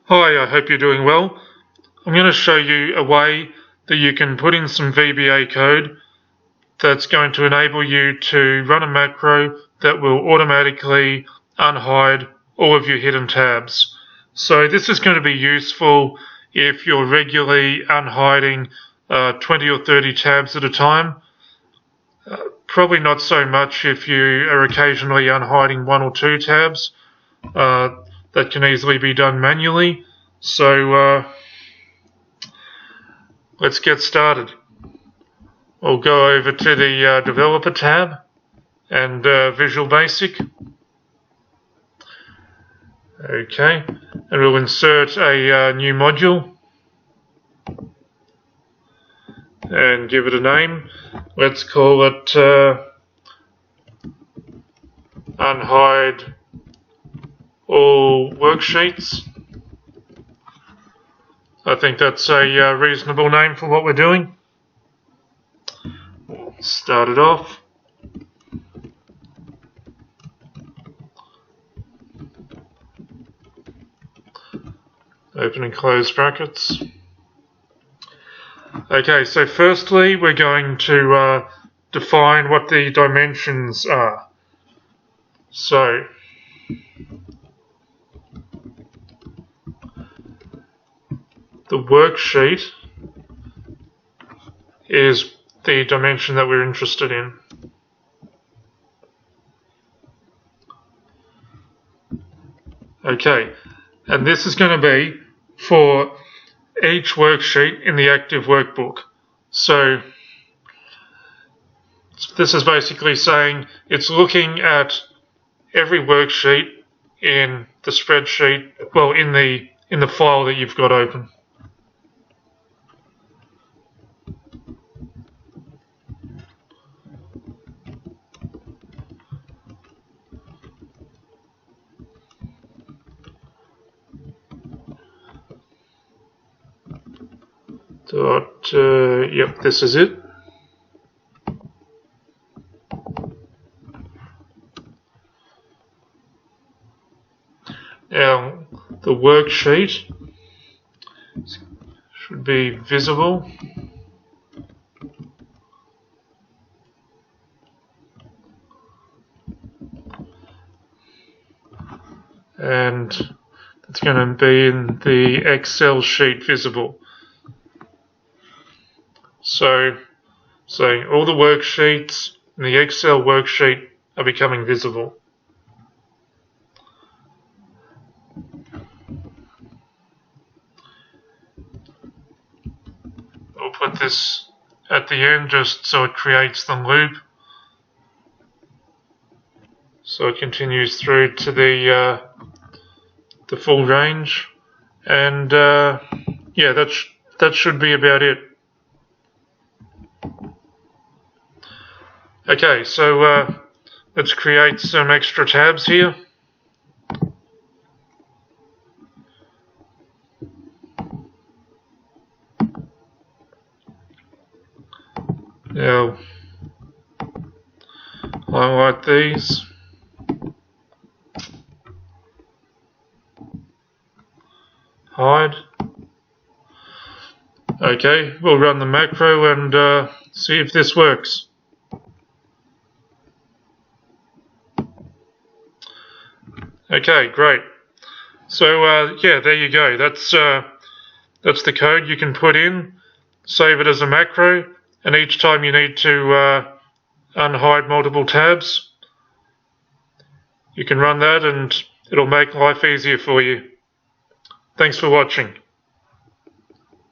Hi, I hope you're doing well. I'm going to show you a way that you can put in some VBA code that's going to enable you to run a macro that will automatically unhide all of your hidden tabs. So this is going to be useful if you're regularly unhiding 20 or 30 tabs at a time. Probably not so much if you are occasionally unhiding 1 or 2 tabs. That can easily be done manually. So let's get started. We'll go over to the Developer tab and Visual Basic. Okay, and we'll insert a new module and give it a name. Let's call it Unhide All Worksheets. I think that's a reasonable name for what we're doing. We'll start it off. Open and close brackets. Okay, so firstly we're going to define what the dimensions are. So the worksheet is the dimension that we're interested in. Okay, and this is going to be for each worksheet in the active workbook. So this is basically saying it's looking at every worksheet in the spreadsheet, well, in the file that you've got open. Yep, this is it. Now, the worksheet should be visible. And it's going to be in the xlSheetVisible. So all the worksheets in the Excel worksheet are becoming visible. We'll put this at the end just so it creates the loop. So it continues through to the full range, and yeah, that should be about it. Okay, so let's create some extra tabs here. Now, highlight these. Hide. Okay, we'll run the macro and see if this works. Okay, great. So yeah, there you go. That's the code you can put in, save it as a macro, and each time you need to unhide multiple tabs, you can run that and it'll make life easier for you. Thanks for watching.